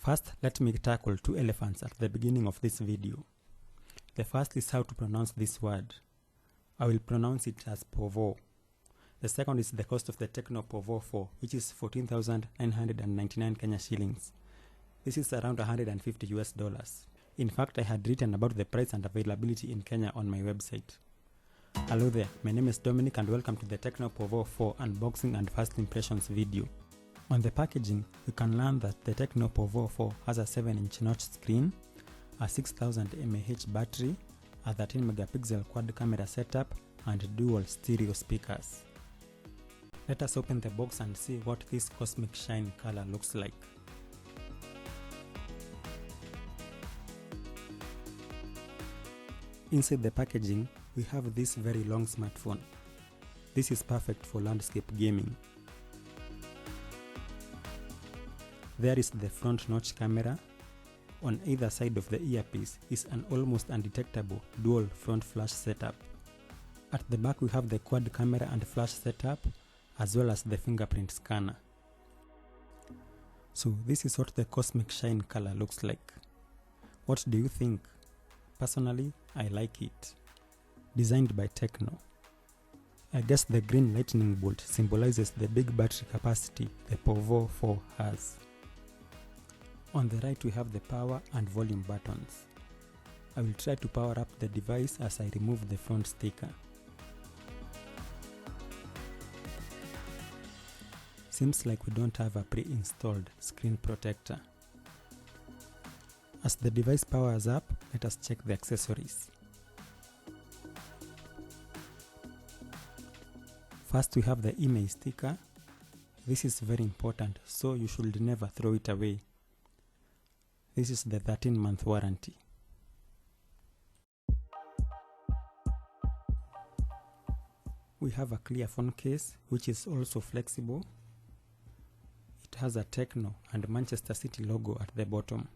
First, let me tackle two elephants at the beginning of this video. The first is how to pronounce this word. I will pronounce it as Pouvoir. The second is the cost of the TECNO Pouvoir 4, which is 14,999 Kenya shillings. This is around $150 US. In fact, I had written about the price and availability in Kenya on my website. Hello there, my name is Dominic and welcome to the TECNO Pouvoir 4 unboxing and first impressions video. On the packaging, you can learn that the TECNO Pouvoir 4 has a 7-inch notch screen, a 6000 mAh battery, a 13 megapixel quad camera setup, and dual stereo speakers. Let us open the box and see what this cosmic shine color looks like. Inside the packaging, we have this very long smartphone. This is perfect for landscape gaming. There is the front notch camera. On either side of the earpiece is an almost undetectable dual front flash setup. At the back we have the quad camera and flash setup, as well as the fingerprint scanner. So this is what the cosmic shine color looks like. What do you think? Personally, I like it. Designed by TECNO. I guess the green lightning bolt symbolizes the big battery capacity the Pouvoir 4 has. On the right we have the power and volume buttons. I will try to power up the device as I remove the front sticker. Seems like we don't have a pre-installed screen protector. As the device powers up, let us check the accessories. First we have the image sticker. This is very important, so you should never throw it away. This is the 13-month warranty. We have a clear phone case which is also flexible. It has a TECNO and Manchester City logo at the bottom.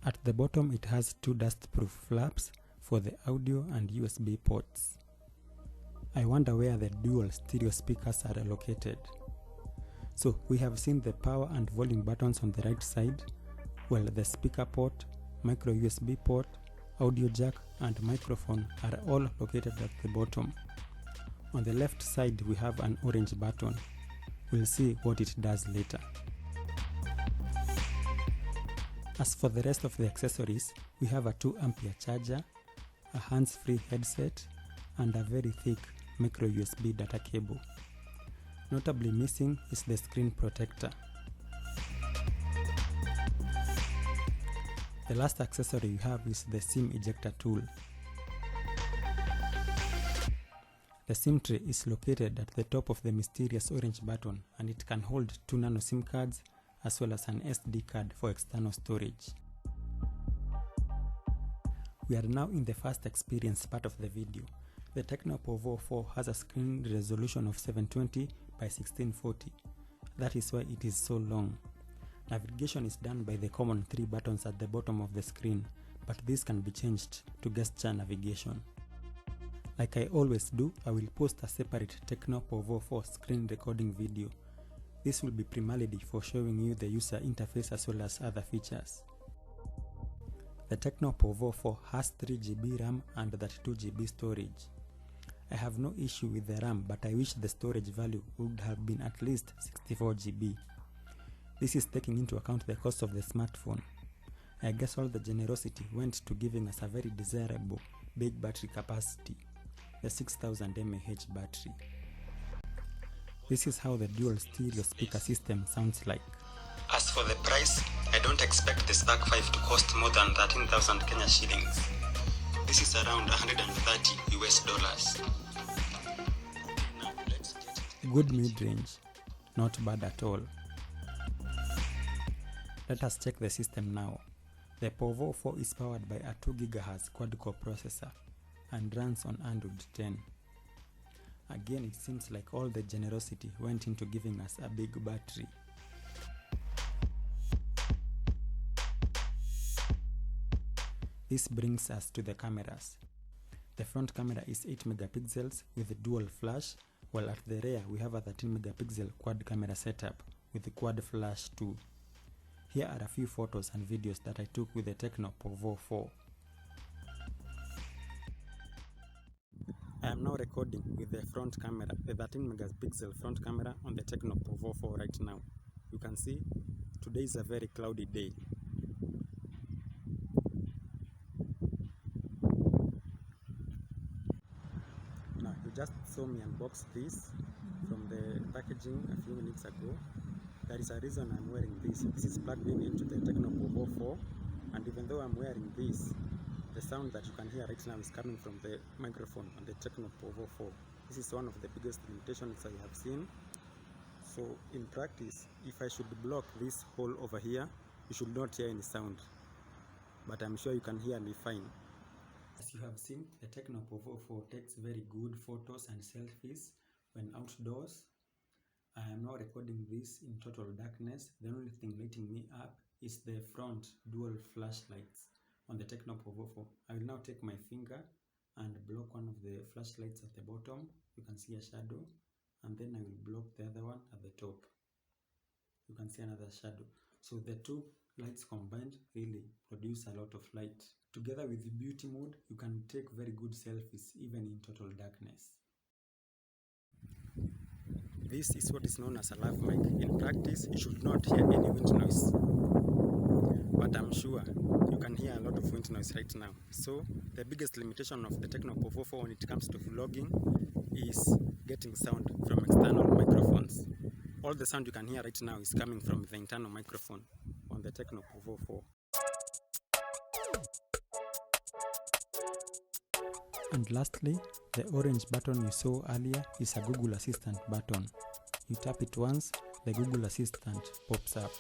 At the bottom it has two dust-proof flaps for the audio and USB ports. I wonder where the dual stereo speakers are located. So we have seen the power and volume buttons on the right side, while the speaker port, micro USB port, audio jack and microphone are all located at the bottom. On the left side we have an orange button. We'll see what it does later. As for the rest of the accessories, we have a 2-ampere charger, a hands-free headset, and a very thick micro USB data cable. Notably missing is the screen protector. The last accessory we have is the SIM ejector tool. The SIM tray is located at the top of the mysterious orange button, and it can hold 2 nano SIM cards as well as an SD card for external storage. We are now in the first experience part of the video. The TECNO Pouvoir 4 has a screen resolution of 720 by 1640. That is why it is so long. Navigation is done by the common 3 buttons at the bottom of the screen, but this can be changed to gesture navigation. Like I always do, I will post a separate TECNO Pouvoir 4 screen recording video. This will be primarily for showing you the user interface as well as other features. The TECNO Pouvoir 4 has 3GB RAM and 32GB storage. I have no issue with the RAM, but I wish the storage value would have been at least 64GB. This is taking into account the cost of the smartphone. I guess all the generosity went to giving us a very desirable big battery capacity, the 6000 mAh battery. This is how the dual stereo speaker system sounds like. As for the price, I don't expect the Spark 5 to cost more than 13,000 Kenya shillings. This is around $130 US. Now let's get it. Good mid-range, not bad at all. Let us check the system now. The Pouvoir 4 is powered by a 2 GHz quad-core processor and runs on Android 10. Again, it seems like all the generosity went into giving us a big battery. This brings us to the cameras. The front camera is 8 megapixels with dual flash, while at the rear we have a 13 megapixel quad camera setup with quad flash too. Here are a few photos and videos that I took with the TECNO Pouvoir 4. I am now recording with the front camera, the 13 megapixel front camera on the TECNO Pouvoir 4 right now. You can see today is a very cloudy day. Now you just saw me unbox this from the packaging a few minutes ago. There is a reason I'm wearing this. This is plugged into the TECNO Pouvoir 4, and even though I'm wearing this, the sound that you can hear right now is coming from the microphone on the TECNO Pouvoir 4. This is one of the biggest limitations I have seen. So in practice, if I should block this hole over here, you should not hear any sound. But I'm sure you can hear me fine. As you have seen, the TECNO Pouvoir 4 takes very good photos and selfies when outdoors. I am now recording this in total darkness. The only thing lighting me up is the front dual flashlights on the TECNO Pouvoir 4. I will now take my finger and block one of the flashlights at the bottom. You can see a shadow, and then I will block the other one at the top. You can see another shadow. So the two lights combined really produce a lot of light. Together with the beauty mode, you can take very good selfies even in total darkness. This is what is known as a lav mic. In practice, you should not hear any wind noise. But I'm sure you can hear a lot of wind noise right now. So the biggest limitation of the TECNO Pouvoir 4 when it comes to vlogging is getting sound from external microphones. All the sound you can hear right now is coming from the internal microphone on the TECNO Pouvoir 4. And lastly, the orange button you saw earlier is a Google Assistant button. You tap it once, the Google Assistant pops up.